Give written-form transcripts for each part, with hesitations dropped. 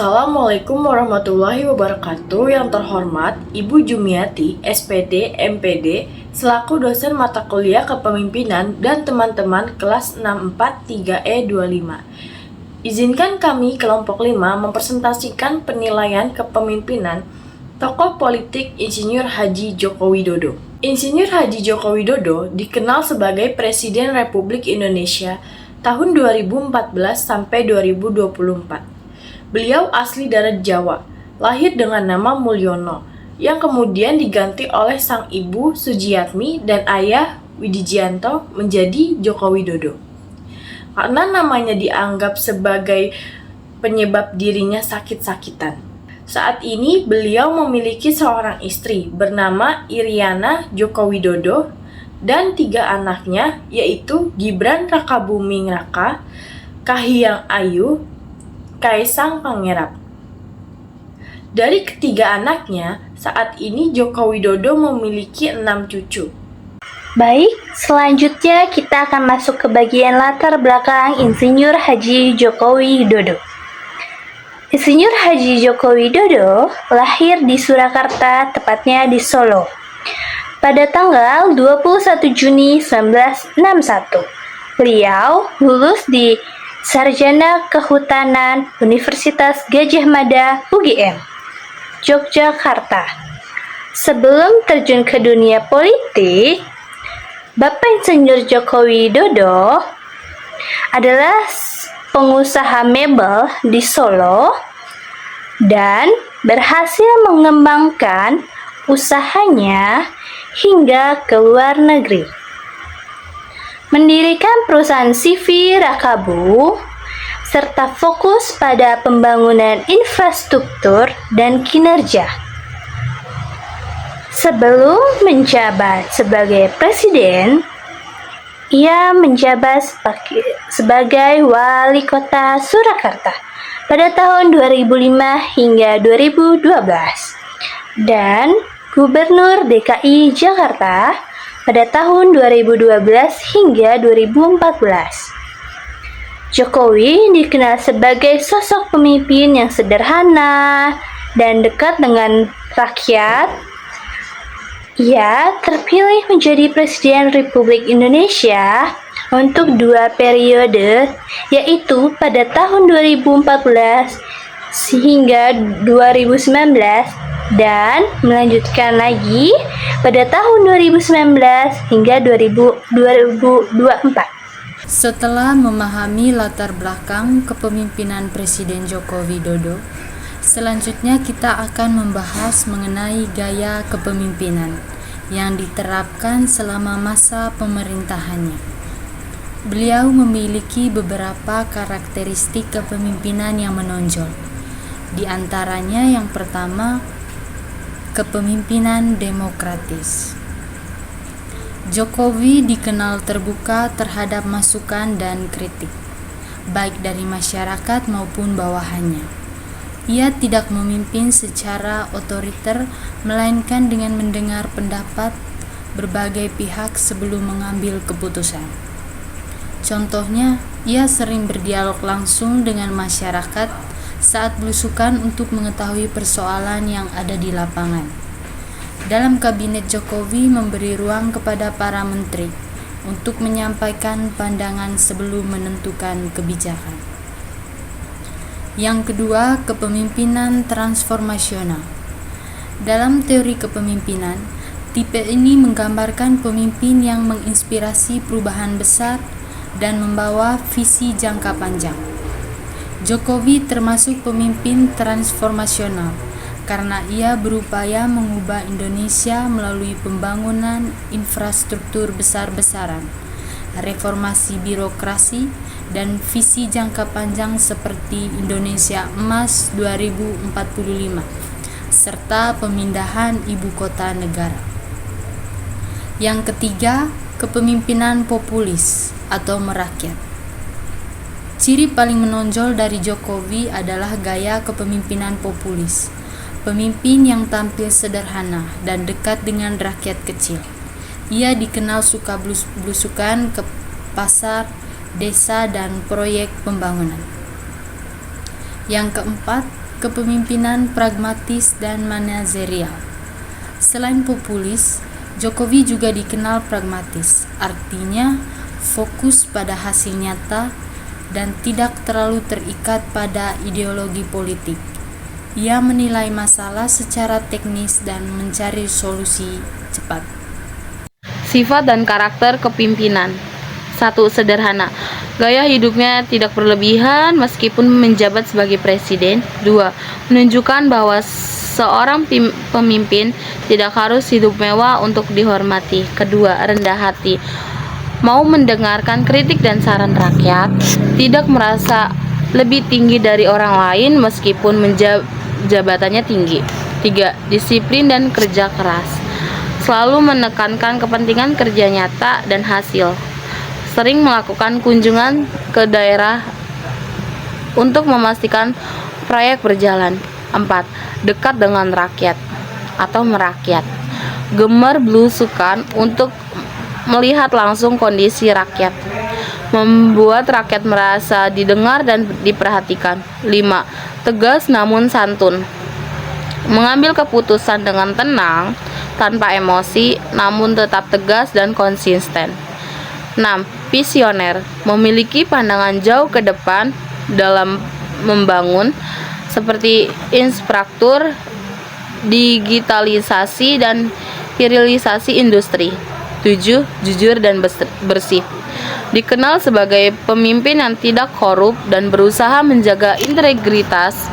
Assalamualaikum warahmatullahi wabarakatuh. Yang terhormat Ibu Jumiati, SPD, MPD, selaku dosen mata kuliah kepemimpinan dan teman-teman kelas 643E25. Izinkan kami kelompok 5 mempresentasikan penilaian kepemimpinan tokoh politik Insinyur Haji Joko Widodo. Insinyur Haji Joko Widodo dikenal sebagai Presiden Republik Indonesia tahun 2014 sampai 2024. Beliau asli daerah Jawa, lahir dengan nama Mulyono, yang kemudian diganti oleh sang ibu Sujiatmi dan ayah Widijianto menjadi Joko Widodo. Karena namanya dianggap sebagai penyebab dirinya sakit-sakitan. Saat ini beliau memiliki seorang istri bernama Iriana Joko Widodo dan 3 anaknya, yaitu Gibran Rakabuming Raka, Kahiyang Ayu, Kaisang Pangarep. Dari ketiga anaknya, saat ini Joko Widodo memiliki 6 cucu. Baik, selanjutnya kita akan masuk ke bagian latar belakang Insinyur Haji Joko Widodo. Insinyur Haji Joko Widodo lahir di Surakarta, tepatnya di Solo, pada tanggal 21 Juni 1961. Beliau lulus di Sarjana Kehutanan Universitas Gadjah Mada UGM, Yogyakarta. Sebelum terjun ke dunia politik, Bapak Insinyur Joko Widodo adalah pengusaha mebel di Solo dan berhasil mengembangkan usahanya hingga ke luar negeri. Mendirikan perusahaan CV Rakabu, serta fokus pada pembangunan infrastruktur dan kinerja. Sebelum menjabat sebagai presiden, ia menjabat sebagai wali kota Surakarta pada tahun 2005 hingga 2012 dan gubernur DKI Jakarta pada tahun 2012 hingga 2014. Jokowi dikenal sebagai sosok pemimpin yang sederhana dan dekat dengan rakyat. Ia terpilih menjadi Presiden Republik Indonesia untuk 2 periode, yaitu pada tahun 2014 hingga 2019 dan melanjutkan lagi pada tahun 2019 hingga 2024. Setelah memahami latar belakang kepemimpinan Presiden Joko Widodo, selanjutnya kita akan membahas mengenai gaya kepemimpinan yang diterapkan selama masa pemerintahannya. Beliau memiliki beberapa karakteristik kepemimpinan yang menonjol. Di antaranya yang pertama, kepemimpinan demokratis. Jokowi dikenal terbuka terhadap masukan dan kritik, baik dari masyarakat maupun bawahannya. Ia tidak memimpin secara otoriter, melainkan dengan mendengar pendapat berbagai pihak sebelum mengambil keputusan. Contohnya, ia sering berdialog langsung dengan masyarakat saat belusukan untuk mengetahui persoalan yang ada di lapangan. Dalam kabinet Jokowi memberi ruang kepada para menteri untuk menyampaikan pandangan sebelum menentukan kebijakan. Yang kedua, kepemimpinan transformasional. Dalam teori kepemimpinan, tipe ini menggambarkan pemimpin yang menginspirasi perubahan besar dan membawa visi jangka panjang. Jokowi termasuk pemimpin transformasional karena ia berupaya mengubah Indonesia melalui pembangunan infrastruktur besar-besaran, reformasi birokrasi, dan visi jangka panjang seperti Indonesia Emas 2045, serta pemindahan ibu kota negara. Yang ketiga, kepemimpinan populis atau merakyat. Ciri paling menonjol dari Jokowi adalah gaya kepemimpinan populis. Pemimpin yang tampil sederhana dan dekat dengan rakyat kecil. Ia dikenal suka belusukan ke pasar, desa, dan proyek pembangunan. Yang keempat, kepemimpinan pragmatis dan manajerial. Selain populis, Jokowi juga dikenal pragmatis, artinya fokus pada hasil nyata dan tidak terlalu terikat pada ideologi politik. Ia menilai masalah secara teknis dan mencari solusi cepat. Sifat dan karakter kepemimpinan. 1. Sederhana. Gaya hidupnya tidak berlebihan meskipun menjabat sebagai presiden. 2. Menunjukkan bahwa seorang pemimpin tidak harus hidup mewah untuk dihormati. Kedua, rendah hati. Mau mendengarkan kritik dan saran rakyat, tidak merasa lebih tinggi dari orang lain meskipun jabatannya tinggi. 3. Disiplin dan kerja keras. Selalu menekankan kepentingan kerja nyata dan hasil. Sering melakukan kunjungan ke daerah untuk memastikan proyek berjalan. 4. Dekat dengan rakyat atau merakyat. Gemar belusukan untuk melihat langsung kondisi rakyat. Membuat rakyat merasa didengar dan diperhatikan. 5. Tegas namun santun. Mengambil keputusan dengan tenang, tanpa emosi, namun tetap tegas dan konsisten. 6. Visioner. Memiliki pandangan jauh ke depan dalam membangun, seperti infrastruktur, digitalisasi, dan hilirisasi industri. 7. Jujur dan bersih. Dikenal sebagai pemimpin yang tidak korup dan berusaha menjaga integritas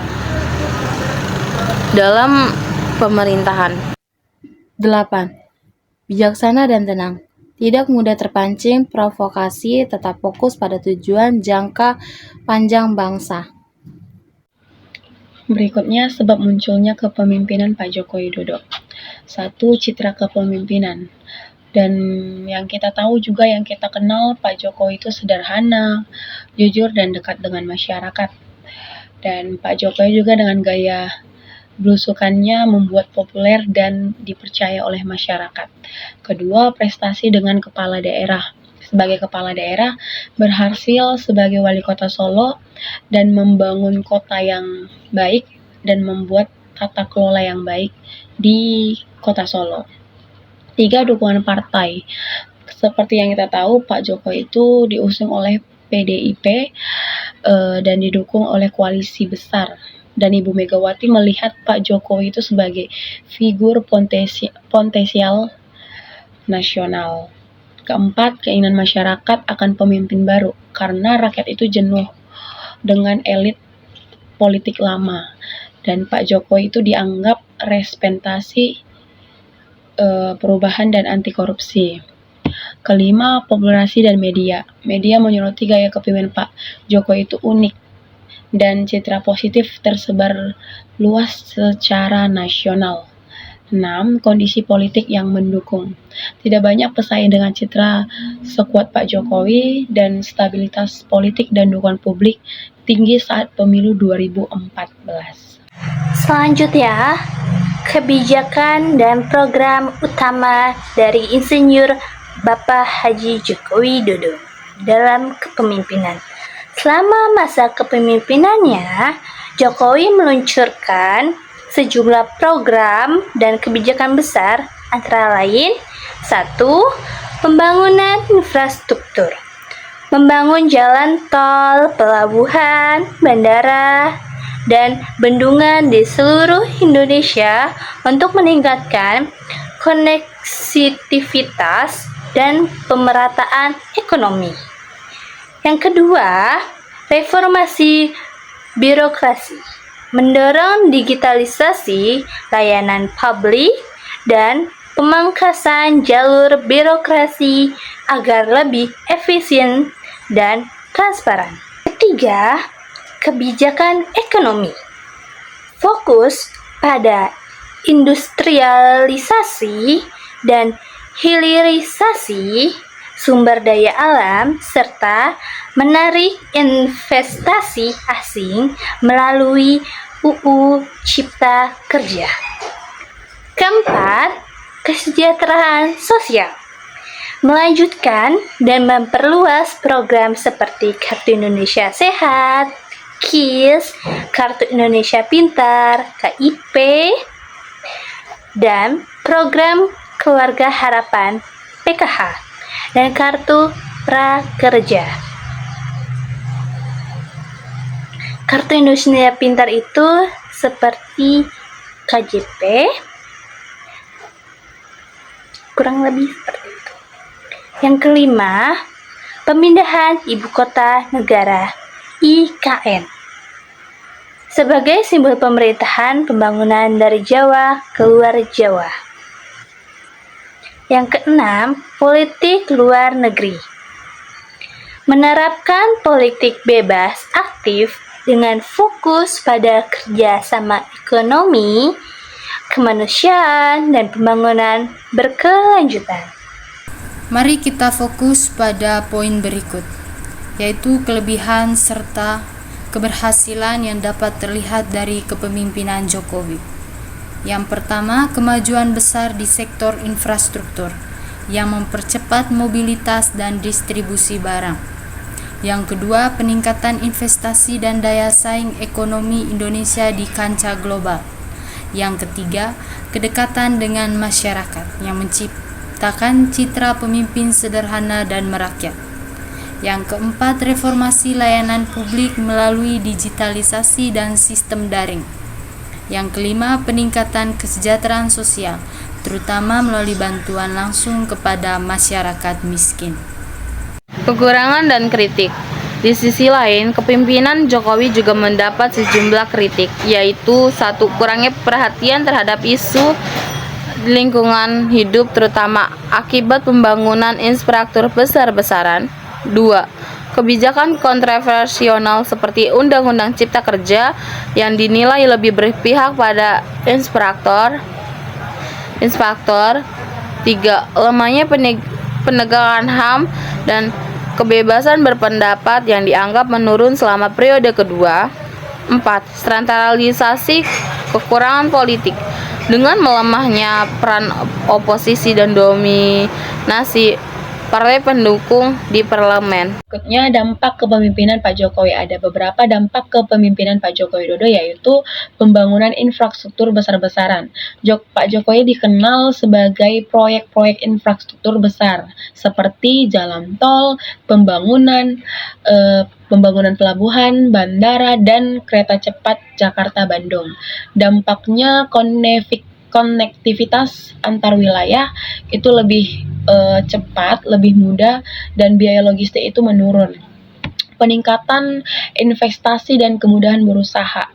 dalam pemerintahan. 8. Bijaksana dan tenang. Tidak mudah terpancing provokasi, tetap fokus pada tujuan jangka panjang bangsa. Berikutnya sebab munculnya kepemimpinan Pak Joko Widodo. 1. Citra kepemimpinan. Dan yang kita tahu juga, yang kita kenal, Pak Jokowi itu sederhana, jujur, dan dekat dengan masyarakat. Dan Pak Jokowi juga dengan gaya belusukannya membuat populer dan dipercaya oleh masyarakat. Kedua, prestasi dengan kepala daerah. Sebagai kepala daerah, berhasil sebagai wali kota Solo dan membangun kota yang baik dan membuat tata kelola yang baik di kota Solo. 3. Dukungan partai. Seperti yang kita tahu, Pak Jokowi itu diusung oleh PDIP dan didukung oleh koalisi besar. Dan Ibu Megawati melihat Pak Jokowi itu sebagai figur potensial nasional. 4. Keinginan masyarakat akan pemimpin baru, karena rakyat itu jenuh dengan elit politik lama. Dan Pak Jokowi itu dianggap representasi perubahan dan anti korupsi. 5. Populasi dan media. Media menyoroti gaya kepemimpinan Pak Jokowi itu unik dan citra positif tersebar luas secara nasional. 6. Kondisi politik yang mendukung. Tidak banyak pesaing dengan citra sekuat Pak Jokowi, dan stabilitas politik dan dukungan publik tinggi saat pemilu 2014. Selanjutnya, kebijakan dan program utama dari Insinyur Bapak Haji Joko Widodo dalam kepemimpinan. Selama masa kepemimpinannya, Jokowi meluncurkan sejumlah program dan kebijakan besar, antara lain 1. Pembangunan infrastruktur. Membangun jalan tol, pelabuhan, bandara, dan bendungan di seluruh Indonesia untuk meningkatkan konektivitas dan pemerataan ekonomi. Yang kedua, reformasi birokrasi. Mendorong digitalisasi layanan publik dan pemangkasan jalur birokrasi agar lebih efisien dan transparan. Ketiga, kebijakan ekonomi. Fokus pada industrialisasi dan hilirisasi sumber daya alam serta menarik investasi asing melalui UU Cipta Kerja. Keempat, kesejahteraan sosial. Melanjutkan dan memperluas program seperti Kartu Indonesia Sehat, KIS, Kartu Indonesia Pintar, KIP, dan Program Keluarga Harapan PKH, dan Kartu Prakerja. Kartu Indonesia Pintar itu seperti KJP, kurang lebih seperti itu. Yang kelima, pemindahan ibu kota negara (IKN) sebagai simbol pemerintahan pembangunan dari Jawa ke luar Jawa. Yang keenam, politik luar negeri. Menerapkan politik bebas aktif dengan fokus pada kerjasama ekonomi, kemanusiaan, dan pembangunan berkelanjutan. Mari kita fokus pada poin berikut, yaitu kelebihan serta keberhasilan yang dapat terlihat dari kepemimpinan Jokowi. Yang pertama, kemajuan besar di sektor infrastruktur yang mempercepat mobilitas dan distribusi barang. Yang kedua, peningkatan investasi dan daya saing ekonomi Indonesia di kancah global. Yang ketiga, kedekatan dengan masyarakat yang menciptakan citra pemimpin sederhana dan merakyat. Yang keempat, reformasi layanan publik melalui digitalisasi dan sistem daring. Yang kelima, peningkatan kesejahteraan sosial, terutama melalui bantuan langsung kepada masyarakat miskin. Kekurangan dan kritik. Di sisi lain, kepemimpinan Jokowi juga mendapat sejumlah kritik, yaitu satu, kurangnya perhatian terhadap isu lingkungan hidup terutama akibat pembangunan infrastruktur besar-besaran. 2. Kebijakan kontroversial seperti Undang-Undang Cipta Kerja yang dinilai lebih berpihak pada infrastruktur. 3. Lemahnya penegakan HAM dan kebebasan berpendapat yang dianggap menurun selama periode kedua. 4. Sentralisasi kekurangan politik. Dengan melemahnya peran oposisi dan dominasi partai pendukung di parlemen. Berikutnya, dampak kepemimpinan Pak Jokowi. Ada beberapa dampak kepemimpinan Pak Joko Widodo, yaitu pembangunan infrastruktur besar-besaran. Pak Jokowi dikenal sebagai proyek-proyek infrastruktur besar seperti jalan tol, pembangunan pelabuhan, bandara, dan kereta cepat Jakarta-Bandung. Dampaknya konektivitas antar wilayah itu lebih cepat, lebih mudah, dan biaya logistik itu menurun. Peningkatan investasi dan kemudahan berusaha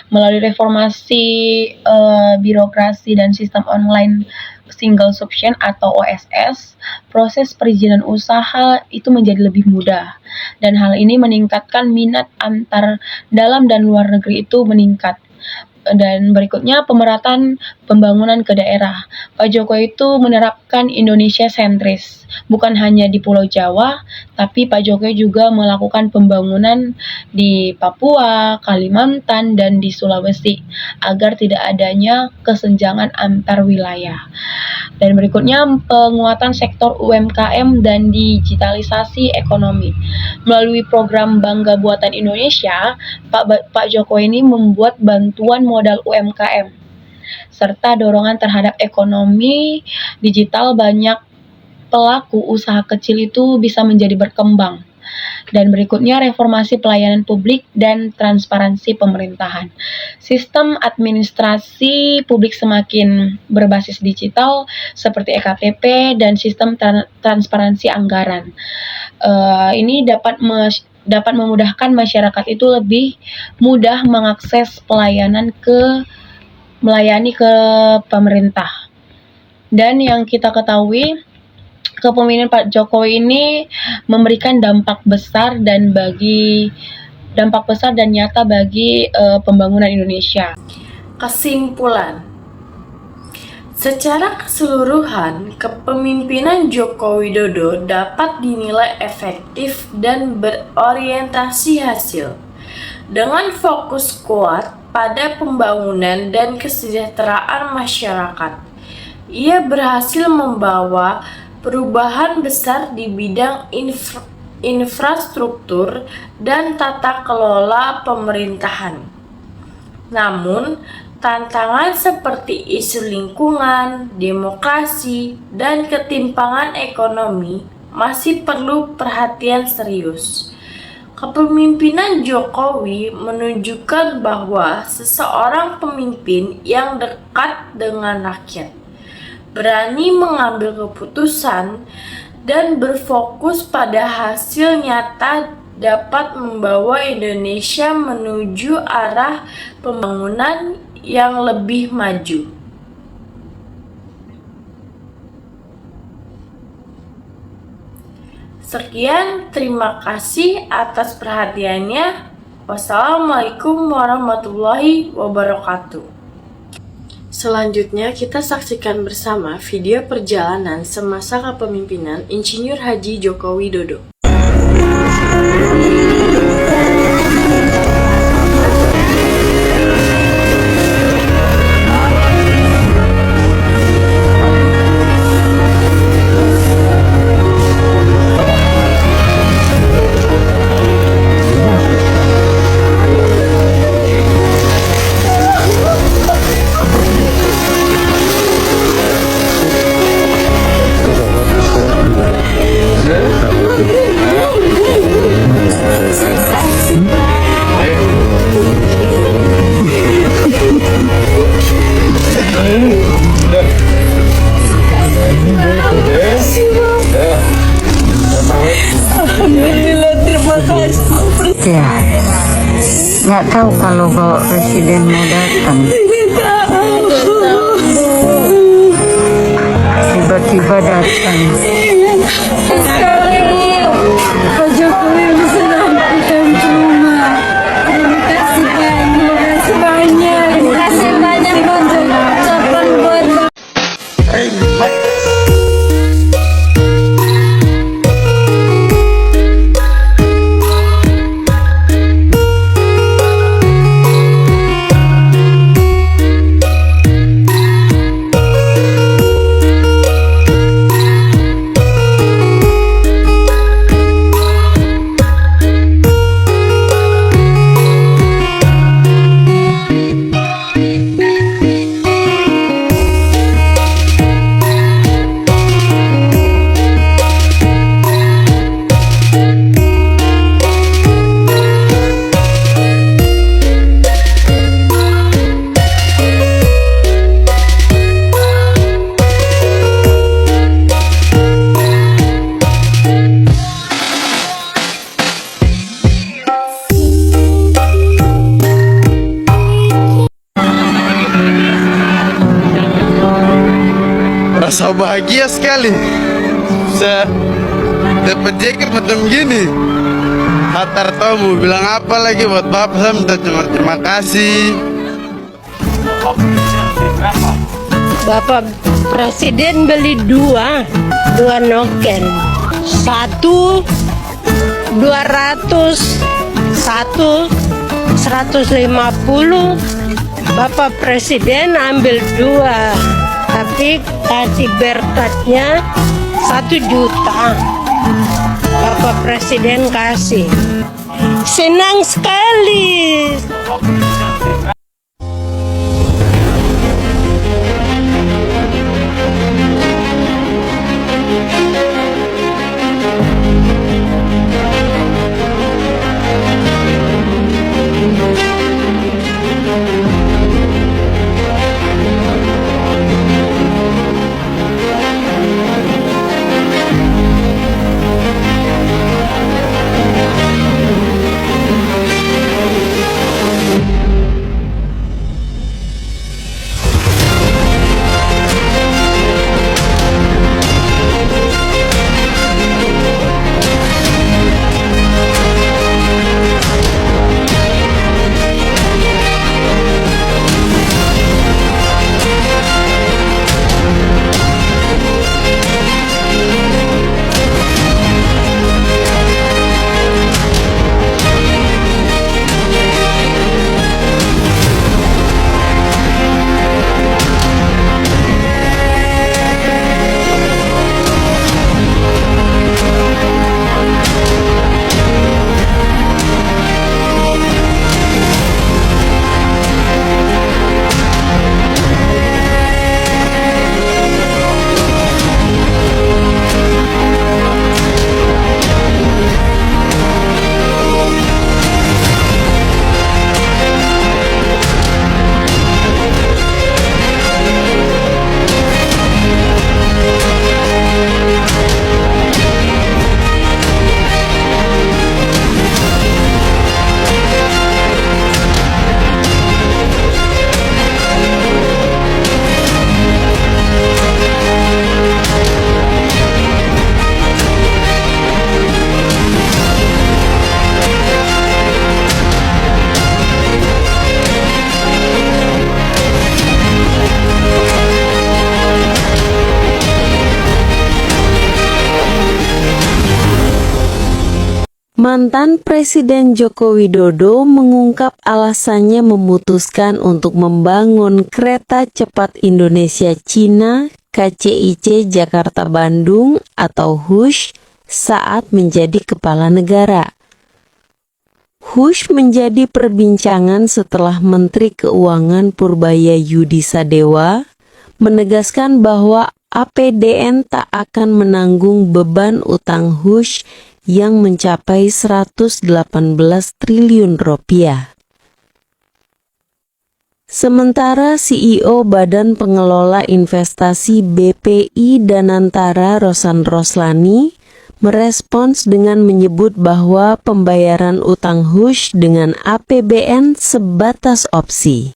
melalui reformasi birokrasi dan sistem online single subscription atau OSS, proses perizinan usaha itu menjadi lebih mudah, dan hal ini meningkatkan minat antar dalam dan luar negeri itu meningkat. Dan berikutnya, pemerataan pembangunan ke daerah. Pak Jokowi itu menerapkan Indonesia sentris, bukan hanya di Pulau Jawa, tapi Pak Jokowi juga melakukan pembangunan di Papua, Kalimantan, dan di Sulawesi agar tidak adanya kesenjangan antar wilayah. Dan berikutnya, penguatan sektor UMKM dan digitalisasi ekonomi. Melalui program Bangga Buatan Indonesia, Pak Jokowi ini membuat bantuan modal UMKM serta dorongan terhadap ekonomi digital. Banyak pelaku usaha kecil itu bisa menjadi berkembang. Dan berikutnya, reformasi pelayanan publik dan transparansi pemerintahan. Sistem administrasi publik semakin berbasis digital seperti EKTP dan sistem transparansi anggaran. Ini dapat memudahkan masyarakat itu lebih mudah mengakses melayani ke pemerintah. Dan yang kita ketahui, kepemimpinan Pak Jokowi ini memberikan dampak besar dan nyata bagi pembangunan Indonesia. Kesimpulan, secara keseluruhan, kepemimpinan Joko Widodo dapat dinilai efektif dan berorientasi hasil. Dengan fokus kuat pada pembangunan dan kesejahteraan masyarakat, ia berhasil membawa perubahan besar di bidang infrastruktur, dan tata kelola pemerintahan. Namun, tantangan seperti isu lingkungan, demokrasi, dan ketimpangan ekonomi masih perlu perhatian serius. Kepemimpinan Jokowi menunjukkan bahwa seseorang pemimpin yang dekat dengan rakyat, berani mengambil keputusan, dan berfokus pada hasil nyata dapat membawa Indonesia menuju arah pembangunan yang lebih maju. Sekian, terima kasih atas perhatiannya. Wassalamualaikum warahmatullahi wabarakatuh. Selanjutnya kita saksikan bersama video perjalanan semasa kepemimpinan Insinyur Haji Joko Widodo. Ya, nggak tahu kalau Bapak Presiden mau datang. Tiba-tiba datang. Pak Jokowi bisa rampungkan rumah. Terima kasih banyak. Terima kasih banyak untuk ucapan buat Rasa bahagia sekali bisa dapat jaket macam gini. Hatar tahu mau bilang apa lagi buat Bapak, saya minta cuma terima kasih. Bapak Presiden beli dua noken, satu 200, satu 150. Bapak Presiden ambil dua, tapi kasih berkatnya 1 juta. Bapak Presiden kasih, senang sekali. Mantan Presiden Joko Widodo mengungkap alasannya memutuskan untuk membangun kereta cepat Indonesia-Cina KCIC Jakarta-Bandung atau HUSH saat menjadi kepala negara. HUSH menjadi perbincangan setelah Menteri Keuangan Purbaya Yudi Sadewa menegaskan bahwa APBN tak akan menanggung beban utang HUSH yang mencapai 118 triliun rupiah. Sementara CEO Badan Pengelola Investasi BPI Danantara Rosan Roslani merespons dengan menyebut bahwa pembayaran utang HUSH dengan APBN sebatas opsi.